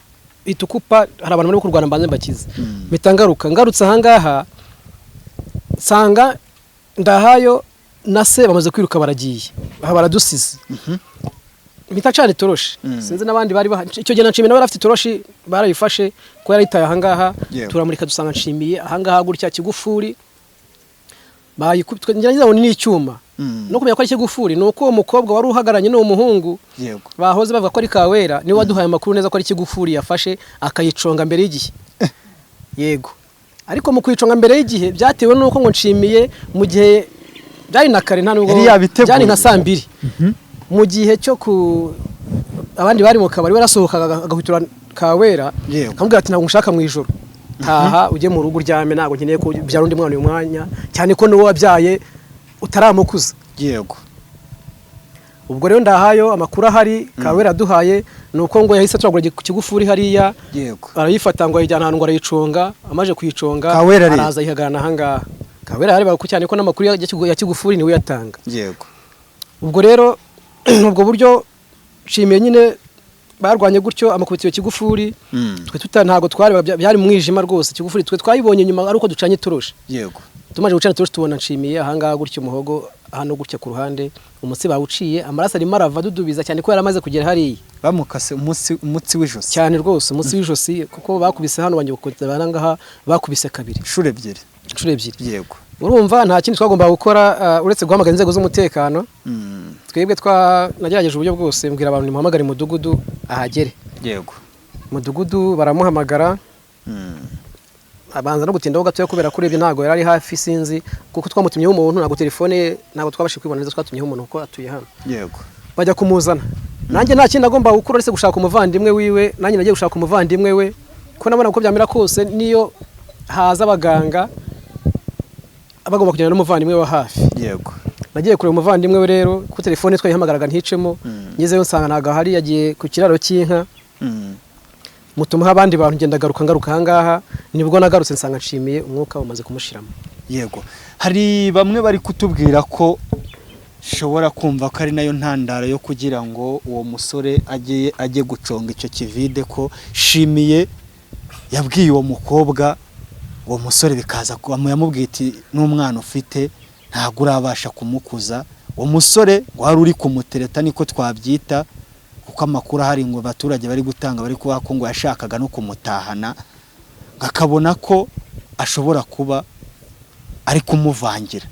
itukupa hari abantu bari kurwana mbanze mbakize mpita ngarutse ahangaha nsanga Ndahayo na se bamaze kwiruka baragiye aha baradusize mpita cana itoroshi sinzi n'abandi bari icyo gihe Nshimiye nawe afite itoroshi barayifashe ko yarayitaye ahangaha turamurika dusanga Nshimiye ahangaha gutya kigufuri ngira ngo ni icyuma no kumenya ko ari kigufuri nuko uwo mukobwa wari uhagaranye n'uwo muhungu bahoze bavuga ko ari Kawera niwe waduhaye amakuru neza ko ari kigufuri yafashe akayiconga mbere y'igihe yego ariko mu kuyiconga mbere y'igihe byatewe nuko ngo Nshimiye mu gihe byari na kare nta nubwo byari nka 2:00 mu gihe cyo abandi bari mu kabari barasohokaga agahutura Kawera akamubwira ati ntabwo nshaka mu ijoro taha ujye mu rugo uryame ntabwo nkeneye ko byara undi mwana uyu mwanya cyane ko niwe wabyaye utaramukuza yego ubwo rero ndahayo amakuru ahari Kawera aduhaye nuko ngo yahise turagura kigufuri hariya yego arayifata ngo ayijyana ahantu ngo arayiconga amaje kuyiconga Kawera araza yihagarana ahangaha Kawera yareba ko cyane ko n'amakuru ya kigufuri niwe yatanga yego ubwo rero ubwo buryo nshimiye nyine barwanye gutyo amakubitiyo kigufuri twe ntago twari byari mu mwijima rwose kigufuri twe twayibonye nyuma ari uko ducanye turusha yego tumaje gucana turusha tubona nshimiye ahangaha gutyo umuhogo hano gutya ku ruhande umutsi bawuciye amaraso arimo arava dudubiza cyane ko yaramaze kugera hariya bamukase umutsi w'ijosi cyane rwose umutsi w'ijosi kuko bakubise hano banje gukoza ngaha bakubise kabiri inshuro ebyiri yego urumva nta kindi twagomba gukora uretse guhamagara inzego z'umutekano twebwe nagerageje uburyo bwose mbwira abantu nimuhamagare mudugudu ahagere yego mudugudu baramuhamagara abanza no gutindaho gato kubera kurebye ntago yari hafi sinzi kuko twamutumyeho umuntu ntago telefone ntago twabashije kwibona neza twatumyeho umuntu uko atuye hano yego bajya kumuzana nanjye nta kindi agomba gukora uretse gushaka umuvandimwe wiwe nanjye nagiye gushaka umuvandimwe we ko nabona uko byamera kose niyo haza abaganga abagomba kujyana n'umuvandimwe wa hafi yego nagiye kureba umuvandimwe we rero ku telefone twayihamagaraga nticemo ngezeyo nsanga ntago hari yagiye ku kiraro cy'inka mutuma abandi bantu ngenda ngaruka ahangaha nibwo nagarutse nsanga nshimiye umwuka umaze kumushiramo yego hari bamwe bari kutubwira ko shobora kumva ko ari nayo ntandaro yo kugira ngo uwo musore ajye guconga icyo kivide ko shimiye yabwiye uwo mukobwa uwo musore bikaza yamubwiye iti n'umwana ufite ntabwo urabasha kumukuza uwo musore wari uri kumutereta niko twabyita kuko amakuru ahari ngo abaturage bari gutanga bari kuba ko ngo yashakaga no kumutahana akabona ko ashobora kuba ari kumuvangira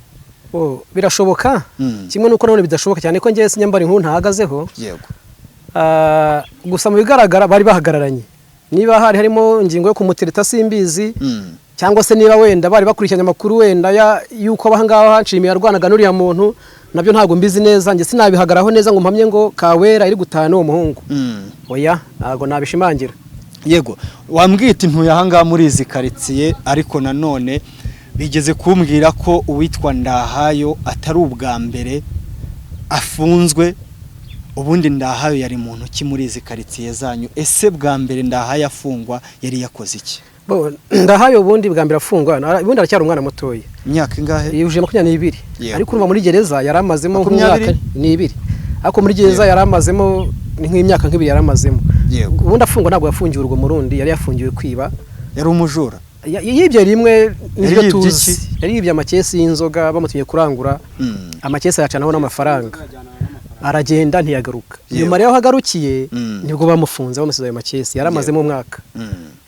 birashoboka kimwe nuko none bidashoboka cyane ko ngiye sinyambara inkuru ntahagazeho yego gusa mu bigaragara bari bahagararanye niba harimo ingingo yo kumutereta simbizi cyangwa se niba wenda bari bakurikiranye amakuru wenda yuko abahangaha nshimiye arwanaga n'uriya muntu nabyo ntabwo mbizi neza njye sinabihagaraho neza ngo mpamye ngo Kawera iri gutana n'uwo muhungu oya ntabwo nabishimangira yego wambwita intuye ahangaha muri izi karitsiye ariko nanone bigeze kumbwira ko uwitwa Ndahayo atari ubwa mbere afunzwe ubundi Ndahayo yari muntu ki muri izi karitsiye zanyu ese bwa mbere Ndahayo afungwa yari yakoze iki Ndahayo ubundi bwa mbere afungwa ubundi aracyari umwana mutoya imyaka ingahe yuje 22 ariko urumva muri gereza yaramazemo nk'umwaka ni 2 ariko muri gereza yaramazemo nk'imyaka nk'ibiri yaramazemo ubundi afungwa ntabwo yafungiwe urwo murundi yari yafungiwe kwiba yari umujura yibye rimwe n'ibyo tuzi yari yibye amakesi y'inzoga bamutumye kurangura amakesi yacanaho n'amafaranga aragenda ntiyagaruka nyuma rero hagarukiye nibwo bamufunze bamusize ayo makesi yaramazemo umwaka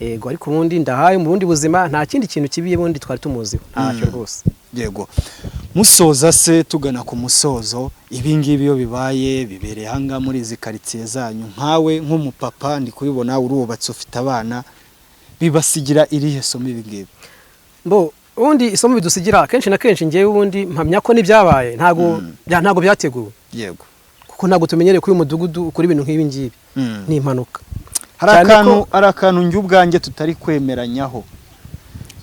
yego ariko ubundi Ndahayo mu bundi buzima nta kindi kintu kibiye bundi twari tumuziho ntacyo rwose yego musoza se tugana ku musozo ibingibi iyo bibaye bibereye hanga muri izi karitsiye zanyu nkawe nk'umupapa ndi kubibona urubatse ufite abana bibasigira irihe somo ibingibi ubundi isomo bidusigira kenshi na kenshi ngewe ubundi mpamya ko nibyabaye ntago byateguwe yego kuko ntago tumenyereye kuri umudugudu ukora ibintu nk'ibi ngibi ni impanuka hari akantu njye ubwanjye tutari kwemeranyaho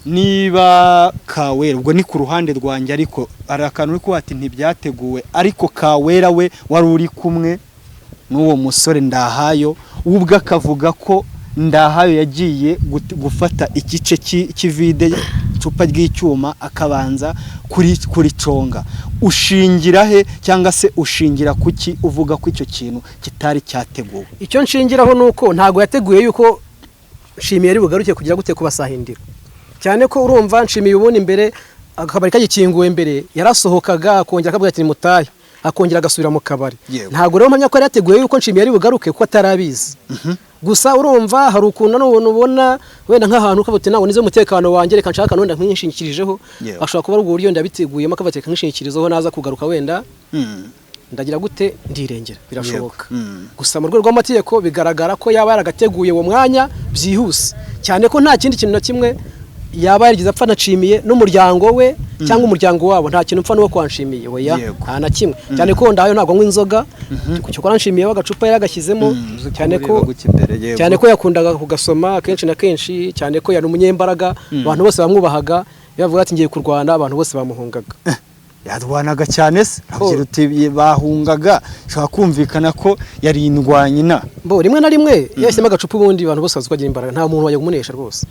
niba Kawera ubwo ni ku ruhande rwanjye ariko hari akantu uri kuba ati ntibyateguwe ariko Kawera we wari uri kumwe n'uwo musore Ndahayo ubwo akavuga ko Ndahayo yagiye gufata igice cy'ivide icupa ry'icyuma akabanza kuriconga ushingira he cyangwa se ushingira kuki uvuga ko icyo kintu kitari cyateguwe icyo nshingiraho nuko ntago yateguye yuko nshimiye ari bugaruke kugira gute kubasahindira cyane ko urumva nshimiye ubundi imbere akabari kagikinguwe imbere yarasohokaga akongera akavuga ati mutaye akongera agasubira mu kabari ntago rero mpamya ko yari yateguye yuko nshimiye ari bugaruke kuko atarabizi gusa urumva hari ukuntu n'ubuntu ubona wenda nk'ahantu ukavuga ntabwo nizo umutekano wanjye reka nshaka none nk'inshingikirijeho ashobora kuba ubwo buryo ndabiteguyemo akavuga reka nk'inshingikirizeho naza kugaruka wenda ndagira gute ndirengera birashoboka gusa mu rwego rw'amategeko bigaragara ko yaba yaragateguye uwo mwanya byihuse cyane ko nta kindi kintu na kimwe yaba yarigize apfa nacimiye n'umuryango we cyangwa umuryango wabo nta kintu upfa n'uwo kwanshimiye oya nta na kimwe cyane ko Ndahayo ntabwo anywa inzoga cyo nshimiye w'agacupa yaragashyizemo cyane ko yakundaga kugasoma kenshi na kenshi cyane ko yari umunyembaraga abantu bose bamwubahaga yavuga ati ngiye kurwana abantu bose bamuhungaga yarwanaga cyane se agira uti bahungaga shaka kumvikana ko yari indwanyi na bo rimwe na rimwe yashyemo agacupa ubundi abantu bose bazukagira imbaraga nta muntu wajya kumunesha rwose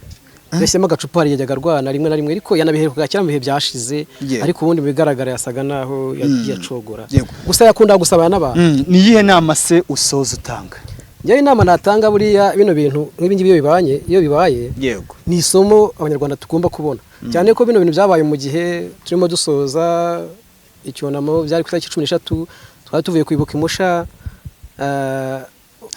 yashyemo agacupa hari yajyaga arwana rimwe na rimwe ariko yanabiheruka cyane mu bihe byashize ariko ubundi bigaragara yasaga naho yacogora gusa yakunda gusabana n'abantu ni yihe nama se usoza utanga njye inama natanga buriya bino bintu nk'ibi ngibi iyo bibaye yego ni isomo abanyarwanda tugomba kubona cyane ko bino bintu byabaye mu gihe turimo dusoza icyunamo byari ku itariki 13 twari tuvuye kwibuka imusha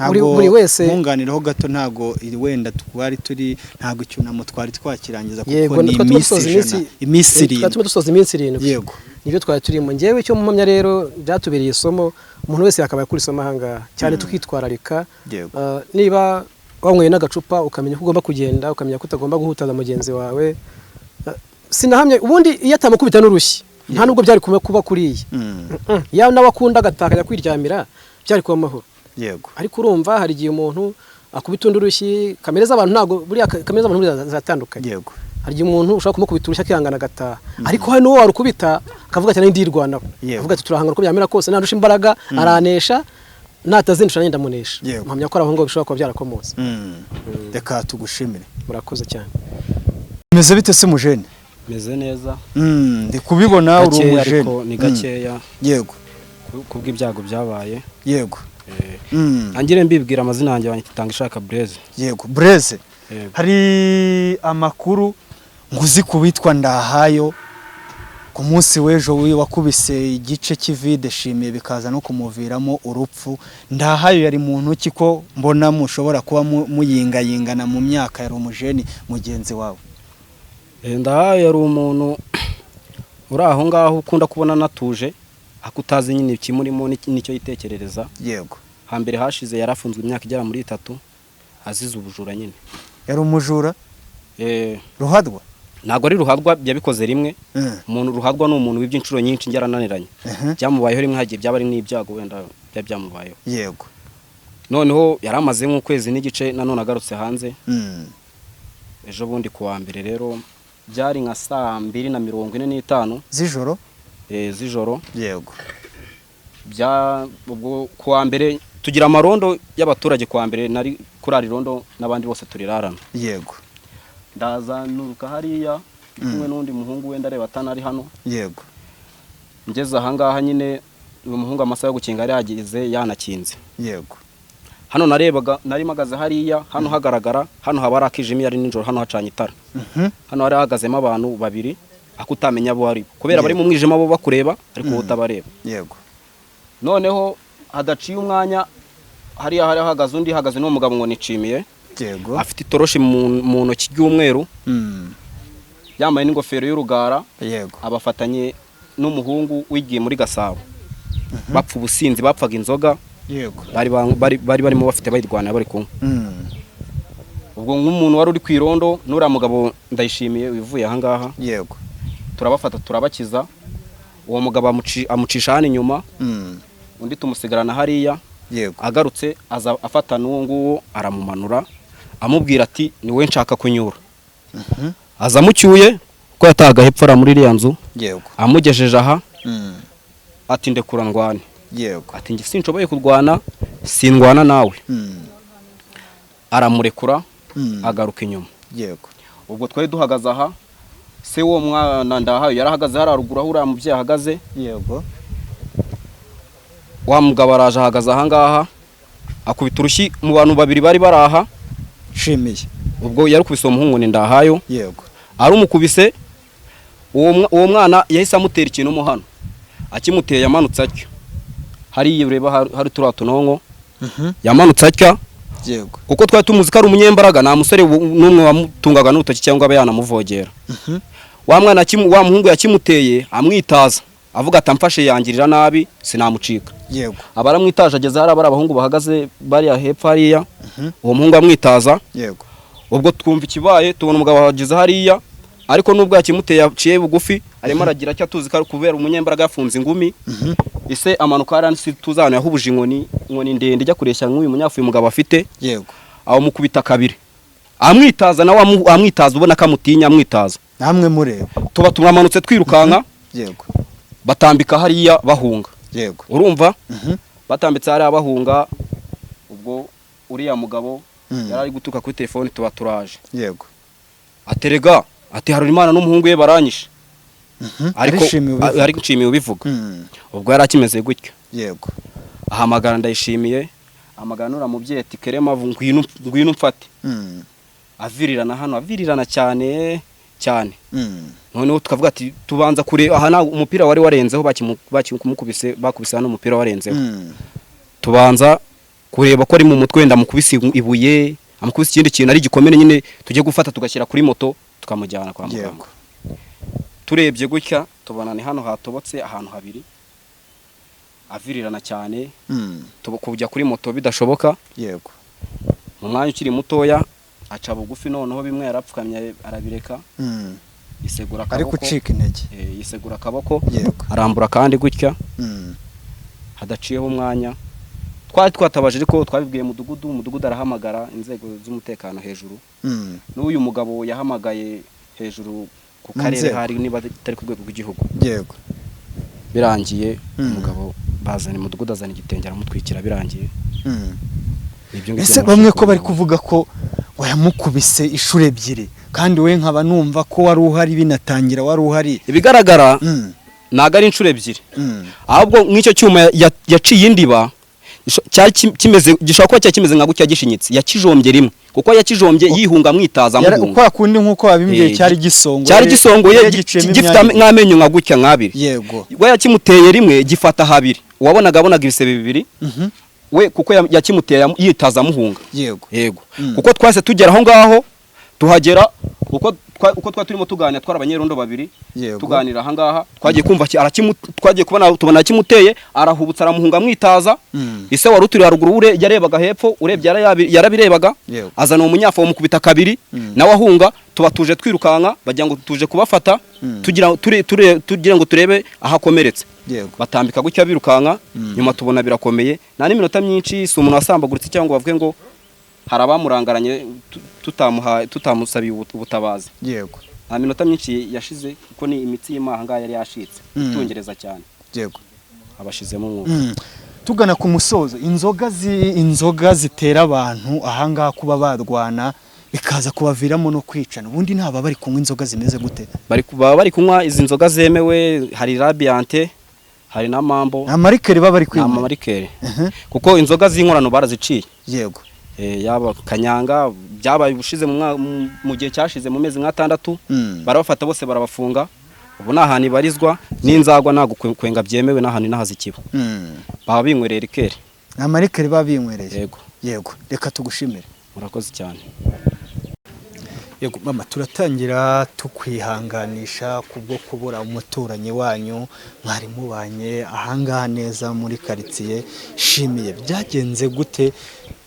buri wese ntunganireho gato ntago wenda twari turi ntago icyunamo twari twakirangiza kuko ni iminsi 7 twari dusoza iminsi 7 yego nibyo twari turimo njyewe cyo mumamya rero byatubereye isomo umuntu wese yakabaye kuri isomo ahangaha cyane tukitwararika niba wanyweye n'agacupa ukamenya ko ugomba kugenda ukamenya ko utagomba guhutaza mugenzi wawe sinahamye ubundi iyo atamukubita n'urushyi nta nubwo byari kuba kuriye yawe n'abakunda agataka kwiryamira byari kuba amahoro yego ariko urumva hari igihe umuntu akubita undi urushyi kamere z'abantu ntago buriya kamere z'abantu zatandukanye yego hari igihe umuntu ushaka kumukubita urushyi akihangana agataha ariko hari n'uwo warukubita akavuga cyane ndirwanaho avuga ati turahangana uko byamera kose nandusha imbaraga aranesha natazindusha nenda munesha mpamya ko ari aho ngo bishobora kuba byarakomotse reka tugushimire murakoze cyane meze bite se mujene meze neza ndi kubibona uri umujene ni gakeya yego kubw'ibyago byabaye yego angire mbibwira amazina yanjye banyitanga ishaka Blaise yego Blaise hari amakuru nguzi kubitwa Ndahayo ku munsi w'ejo wakubise igice cy'ivide shimiye bikaza no kumuviramo urupfu Ndahayo yari muntu ki ko mbona mushobora kuba muyingayingana mu myaka yari umujeni mugenzi wawe Ndahayo yari umuntu uri aho ngaho ukunda kubona natuje akutazi nyine ikimurimo nicyo yitekerereza yego hambere hashize yarafunzwe imyaka igera muri 3 azize ubujura nyine yari umujura ruhadwa ntago ari ruhadwa yabikoze rimwe umuntu ruhadwa n'umuntu w'ibyinshuro nyinshi ngerananiranye byamubayeho rimwe hagiye byaba ari n'ibyago wenda byamubayeho yego noneho yaramaze nk'ukwezi n'igice nanone agarutse hanze ejo bundi kuwa mbere rero byari nka 2:45 z'ijoro z'ijoro yego ubwo kuwa mbere tugira amarondo y'abaturage kuwa mbere nari kurari rondo n'abandi bose turirarana yego ndaza nuruka hariya kumwe n'undi muhungu wenda areba atanari hano yego ngeze aha ngaha nyine uyu muhungu amasaha yo gukinga yari yagize yanakinze yego hano narebaga nari magaze hariya hano hagaragara hano haba rakijimi yari ninjoro hano hacanye itara hano hari hagazemo abantu babiri akutamenya abo ari kubera bari mu mwijima bo bakureba ariko utabareba yego noneho hadaciye umwanya hariya hari hagaze undi hagaze no mugabo ngo nicimiye yego afite itoroshi mu ntoki ry'umweru yambaye n'ingofero y'urugara yego abafatanye n'umuhungu wigiye muri Gasabo bapfa ubusinzi bapfaga inzoga yego bari barimo bafite bayirwana bari kumwe ubwo nk'umuntu wari uri kwirondo nura mugabo ndayishimiye wivuye aha ngaha yego turabafata turabakiza uwo mugabo amucisha hano inyuma undi tumusigarana hariya yego agarutse aza afata n'uwo nguwo aramumanura amubwira ati niwe nshaka kunyura aza mucyuye ko yataga hepfo muri iriya nzu yego amugejeje aha ati ndekura ndwane yego ati nge sinshoboye kurwana sindwana nawe aramurekura agaruka inyuma yego ubwo twari duhagaze aha se wo mwana Ndahayo yarahagaze hararugura aho uriya mubyeyi ahagaze yego wa mugabo araje ahagaze aha ngaha akubita urushyi mu bantu babiri bari baraha shimiye ubwo yarukubise umuhungu ni Ndahayo yego arumukubise uwo mwana yahise amutera ikintu mu hano akimuteye yamanutse atyo hari ureba hari turatunongo yamanutse atyo yego kuko twari tumuzi ko ari umunyembaraga nta musore n'umwe wamutungaga n'urutoki cyangwa abe yanamuvogera wa mwana wa muhungu yakimuteye amwitaza avuga ati amfashe yangirira nabi sinamucika yego abaramwitaje ageze hari abahungu bahagaze bari hepfo hariya uwo muhungu amwitaza yego ubwo twumva ikibaye tubona umugabo ahageze hariya ariko nubwo yakimuteye yaciye bugufi arimo aragira cyo tuzi ko kubera umunyembaraga yafunze ingumi ise amanuka haransi tuzana yahubuje inkoni ndende ijya kureshya nk'uyu munyafu uyu mugabo afite yego aho mukubita kabiri amwitaza nawe amwitaza ubona kamutinya amwitaza namwe mureba tuba turamanutse twirukanka yego batambika hariya bahunga. Yego. Urumva? Batambitse hariya bahunga, ubwo uriya mugabo yari ari gutuka kuri telefone tuba turaje. Yego. Aterega ati Harurimana n'umuhungu we baranyishe. Ariko ari nshimiye ubivuga. Ubwo yari akimeze gutyo. Yego. Ahamagara Ndayishimiye, amaganura mubyeyi ati Kerema ngwino mfate. Avirirana hano, avirirana cyane cyane. Noneho tukavuga ati tubanza kure aha umupira wari warenzeho bakikumukubise hano umupira warenzeho. Tubanza kureba ko ari mu mutwe ndamukubise ibuye, amukubise ikindi kintu ari gikomere nyine tujye gufata tugashyira kuri moto tukamujyana kwa muganga. Turebye gutya tubona ni hano hatobotse ahantu habiri. Avirirana cyane kujya kuri moto bidashoboka. Yego. Mu mwanya ukiri mutoya aca bugufi noneho bimwe yarapfukamye arabireka. Yisegura akaboko. Ariko ucika intege. Yisegura akaboko. Yego. Arambura kandi gutya. Hadaciyeho umwanya. Twari twatabaje ariko twabibwiye umudugudu arahamagara inzego z'umutekano hejuru. N'uyu mugabo yahamagaye hejuru ku karere hari niba atari ku rwego rw'igihugu. Yego. Birangiye umugabo bazana umudugudu azana igitenge aramutwikira birangiye. Ese bamwe ko bari kuvuga ko wayamukubise ishuri ebyiri kandi we nkaba numva ko wari uhari binatangira wari uhari. Ibigaragara naga ari inshuro ebyiri. Ahubwo nk'icyo cyuma yaciye indiba cyari kimeze gishaka ko cyakimeze nka gutya gishinyitse yakijombye rimwe kuko yakijombye yihunga mwitaza muhunga kwa kundi nkuko wabimbwiye cyari gisongoye gifite nk'amenyo nka gutya nk'abiri. Yego. We yakimuteye rimwe gifata habiri wabonaga ibisebe bibiri. We kuko yakimuteye yitaza muhunga. Yego. Kuko twase tugera aho ngaho tuhagera uko turimo tuganira twara abanyerondo babiri tuganira aha ngaha twagiye kumva twagiye kubona tubona kimuteye arahubutsa aramuhunga mwitaza. Ise wari uturi haruguru yarebaga hepfo urebye yarabirebaga azana umunyafo mukubita kabiri nawe ahunga tuba tuje twirukanka bajya ngo tuje kubafata tugira ngo turebe ahakomeretse. Batambika gutya birukanka nyuma tubona birakomeye nta n'iminota myinshi si umuntu wasambaguritse cyangwa bavuge ngo harabamurangaranye tutamusabiye ubutabazi. Yego. Nta minota myinshi yashize kuko ni imitsi y'imahanga yari yashitse itungereza cyane. Yego. Abashizemo umwuka. Tugana ku musozo inzoga zitera abantu ahangaha kuba barwana bikaza kubaviramo no kwicana ubundi ntaba bari kunywa inzoga zimeze gute? Bari kunywa izi nzoga zemewe hari Radiant hari na Mambo. Amarikeri baba bari kwinywa. Amarikeri. Kuko inzoga z'inkorano baraziciye. Yego. Yaba Kanyanga byabaye ubushize mu gihe cyashize mu mezi nk'atandatu barabafata bose barabafunga. Ubu nahantu ibarizwa n'inzagwa nagukwenga byemewe nahantu nahazikiba. Baba binywerera rikeri. Amarikeri baba binywereye. Yego. Reka tugushimire. Murakoze cyane. Yego mama turatangira tukwihanganisha kubwo kubura umuturanyi wanyu mwari mubanye ahangaha neza muri quartier Shimiye. Byagenze gute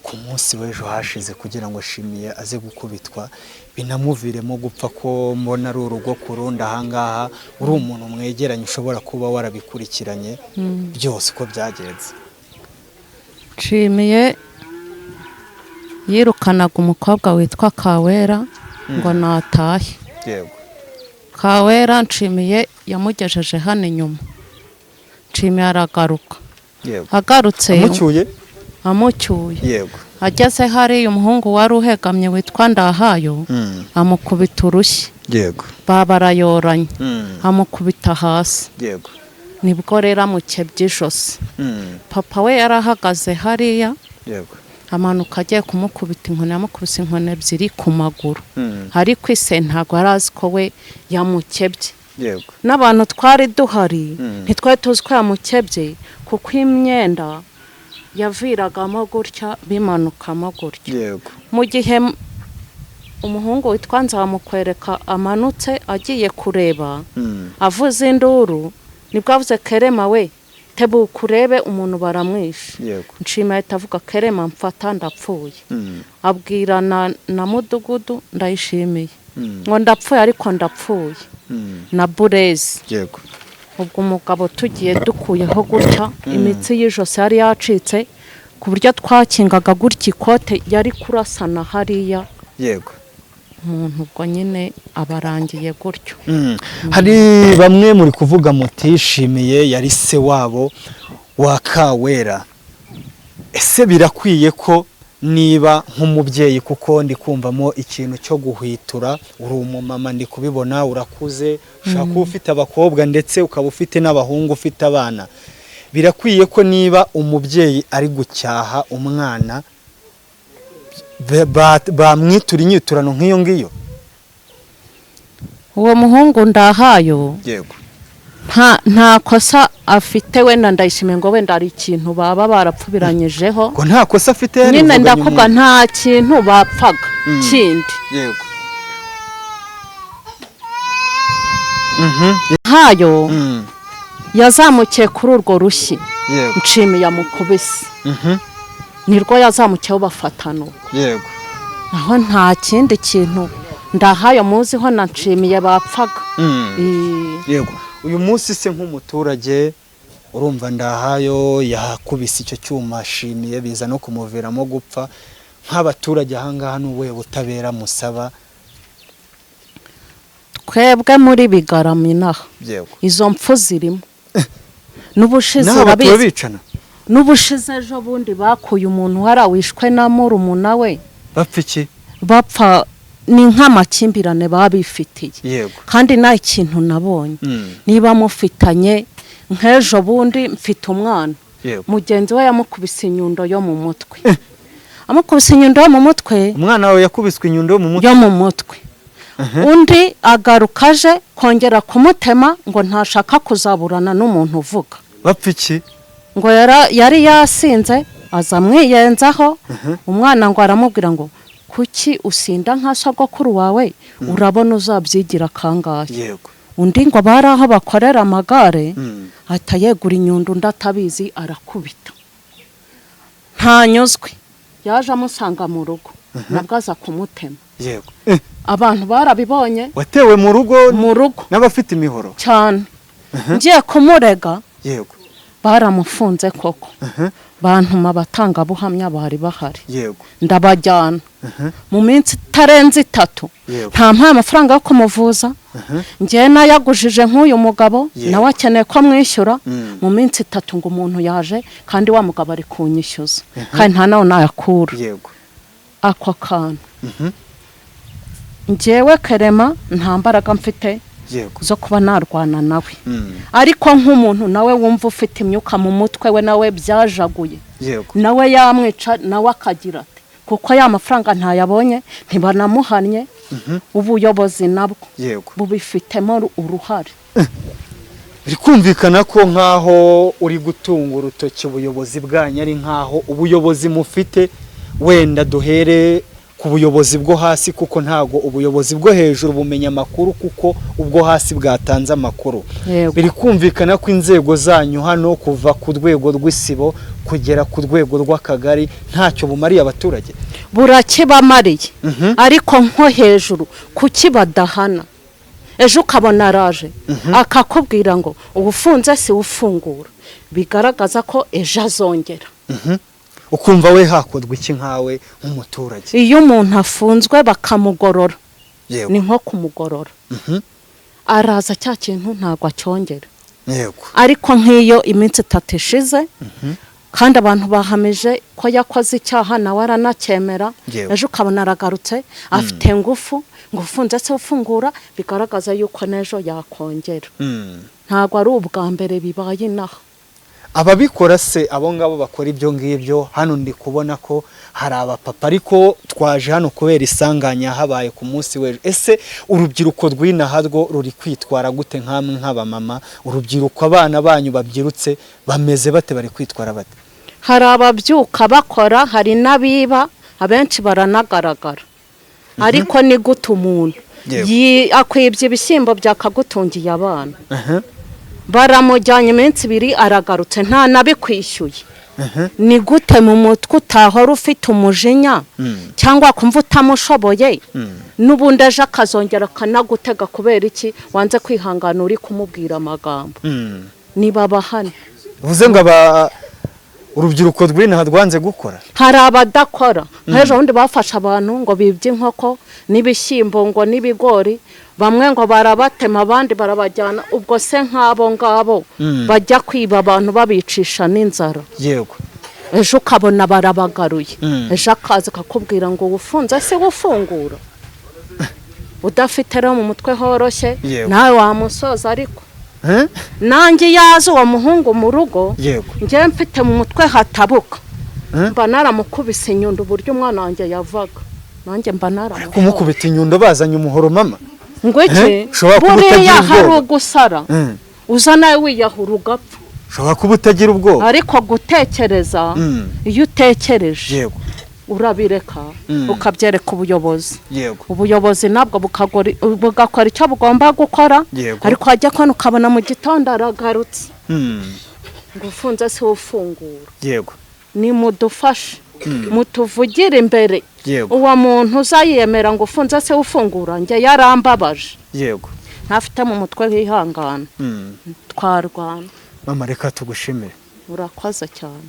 ku munsi w'ejo hashize kugira ngo Shimiye aze gukubitwa binamuviremo gupfa ko mbona ari urugo kurundi ahangaha uri umuntu mwegeranye ushobora kuba warabikurikiranye byose uko byagenze? Shimiye yirukanaga umukobwa witwa Kawera ngo natahe. Yego. Kawera Nshimiye yamugejeje hano inyuma. Nshimiye aragaruka. Yego. Agarutse amucyuye. Yego. Ageze hari umuhungu wari uhegamye witwa Ndahayo amukubita urushyi. Yego. Babarayoranye amukubita hasi. Yego. Nibwo rero amukebye ijosi. Papa we yarahagaze hariya. Yego. Amanuka agiye kumukubita inkoni yamukubise inkoni ebyiri ku maguru. Ariko ise ntago arazi ko we yamukebye. Yego. N'abantu twari duhari ntitwari tuzi ko yamukebye kuko imyenda yaviragamo gutya bimanukamo gutya. Yego. Mu gihe umuhungu witwa Nzamukwereka amanutse agiye kureba avuze induru nibwo avuze Kerema we tebuka urebe umuntu baramwishe. Yego. Nshimiye ahita avuga Kerema mfata ndapfuye. Abwira na mudugudu Ndayishimiye ngo ndapfuye ariko ndapfuye na Burezi. Yego. Ubwo umugabo tugiye dukuyeho gutya imitsi y'ijosi yari yacitse ku buryo twakingaga gutya ikote yari kurasana hariya. Yego. umuntu ubwo nyine abarangiye gutyo. Hari bamwe muri kuvuga mutishimiye yari se wabo wa Kawera, ese birakwiye ko niba nk'umubyeyi, kuko ndi kumvamo ikintu cyo guhwitura, uri umumama ndi kubibona, urakuze, ushaka kuba ufite abakobwa ndetse ukaba ufite n'abahungu, ufite abana, birakwiye ko niba umubyeyi ari gucyaha umwana bamwitura inyiturano nk'iyo ngiyo? Uwo muhungu Ndahayo Yego. nta kosa afite, wenda Ndayishimiye ngo wenda ari ikintu baba barapfubiranyijeho, ngo nta kosa afite, nyine ndakuvuga nta kintu bapfaga kindi. Yego. Hayo yazamukiye kuri urwo rushyi, Yego. Nshimiye amukubise, nirwo yazamukiyeho bafatana. Yego. Naho nta kindi kintu Ndahayo muziho na Nshimiye bapfaga. Yego. Uyu munsi se nk'umuturage urumva Ndahayo yakubise icyo cyuma, Nshimiye biza no kumuviramo gupfa, nk'abaturage ahangaha n'ubuhe butabera musaba? Twebwe muri Bigaraminaha Yego. izo mpfu zirimo. N'ubushize n'abatuye bicana, n'ubushize ejo bundi bakuye umuntu warawishwe na murumuna we. bapfa iki? Bapfa ni nk'amakimbirane babifitiye. Yego. Kandi nta ikintu nabonye, niba mufitanye nk'ejo bundi mfite umwana, Yego. mugenzi we yamukubise inyundo yo mu mutwe. Amukubise inyundo yo mu mutwe, Umwana wawe yakubiswe inyundo yo mu mutwe. Undi agaruka aje kongera kumutema ngo ntashaka kuzaburana n'umuntu uvuga. Bapfa iki? Ngo yari yasinze aza mwiyenzaho, umwana ngo aramubwira ngo kuki usinda nka sogokuru wawe, urabona uzabyigira kangahe? Yego. Undi ngo bari aho bakorera amagare, ahita yegura inyundo, undi atabizi arakubita. Ntanyuzwe, yaje amusanga mu rugo, nabwo aza kumutema. Yego. Abantu barabibonye, Watewe mu rugo n'abafite imihoro cyane. Ngiye kumurega, Yego. baramufunze koko. Bantuma abatangabuhamya bari bahari. Yego. Ndabajyana. Mu minsi itarenze 3 Yego. nta mpaye amafaranga yo kumuvuza. Ngiye nayagujije nk'uyu mugabo, Yego. nawe akeneye ko mwishyura. Mu minsi 3 ngo umuntu yaje, kandi wa mugabo ari kunyishyuza, kandi nta nawe nayakura. Yego. Ako kantu njyewe Kerema nta mbaraga mfite Yego. zo kuba narwana nawe, ariko nk'umuntu nawe wumva ufite imyuka mu mutwe we, nawe byajaguye, Yego. nawe yamwica, nawe akagira ati kuko ya mafaranga ntayabonye, ntibanamuhannye. Ubuyobozi nabwo Yego. bubifitemo uruhare. Bikumvikana ko nkaho uri gutunga urutoki ubuyobozi bwanyu, ari nkaho ubuyobozi mufite, wenda duhere ku buyobozi bwo hasi, kuko ntago ubuyobozi bwo hejuru bumenya amakuru kuko ubwo hasi bwatanze amakuru. Biri kumvikana ko inzego zanyu hano kuva ku rwego rw'isibo kugera ku rwego rw'akagari ntacyo bumariye abaturage. Burakibamariye, ariko nko hejuru kuki badahana? Ejo ukabona araje akakubwira ngo ubufunze si ufungura, bigaragaza ko ejo azongera. Ukumva we hakodwa iki nkawe nk'umuturage? Iyo umuntu afunzwe bakamugorora, Yego. ni nko kumugorora. Araza cya kintu ntago acyongera. Yego. Ariko nk'iyo iminsi 3 ishize, kandi abantu bahamije ko yakoze icyaha nawe aranacyemera, Yego. ejo ukabona aragarutse afite ngufu, ngo ufunze se ufungura, bigaragaza yuko n'ejo yakongera. Ntago ari ubwa mbere bibaye inaha. Ababikora se abo ngabo bakora ibyo ngibyo, hano ndi kubona ko hari abapapa, ariko twaje hano kubera isanganya habaye ku munsi w'ejo. Ese urubyiruko rw'inaha rwo ruri kwitwara gute nkamwe nk'abamama? Urubyiruko abana banyu babyirutse bameze bate, bari kwitwara bate? Hari ababyuka bakora, hari n'abiba, abenshi baranagaragara. Ariko ni gute umuntu akwibye ibishyimbo byakagutungiye abana, baramujyanye iminsi 2 aragarutse nta nabikwishyuye. Ni gute mu mutwe utahora ufite umujinya cyangwa kumva utamushoboye, n'ubundi aje akazongera akanagutega kubera iki wanze kwihangana uri kumubwira amagambo? Niba bahane uvuze ngo urubyiruko rw'inaha rwanze gukora. hari abadakora nk'ejo bundi bafashe abantu ngo bibye inkoko n'ibishyimbo ngo n'ibigori bamwe ngo barabatema abandi barabajyana ubwo se nk'abo ngabo bajya kwiba abantu babicisha n'inzara Yego. ejo ukabona barabagaruye ejo akaza kakubwira ngo ufunze se ufungura udafite rero mu mutwe horoshye nawe wamusoza ariko nanjye yazo uwo muhungu mu rugo njye mfite mu mutwe hatabuka mba naramukubise inyundo uburyo umwana wanjye yavaga nanjye mba naramukubise kumukubita inyundo bazanye umuhoro mama ngo iki buriya hari ugusara uza nawe wiyahura ugapfa ushobora kuba utagira ubwoba ariko gutekereza iyo utekereje urabireka ukabyereka ubuyobozi ubuyobozi nabwo bugakora icyo bugomba gukora ariko hajya kubona ukabona mu gitondo aragarutse ngo ufunze se ufungura ni mudufashe mutuvugire imbere uwo muntu uzayemera ngo ufunze se ufungura njye yarambabaje ntafite mu mutwe wihangana twarwana mama reka tugushimire urakoze cyane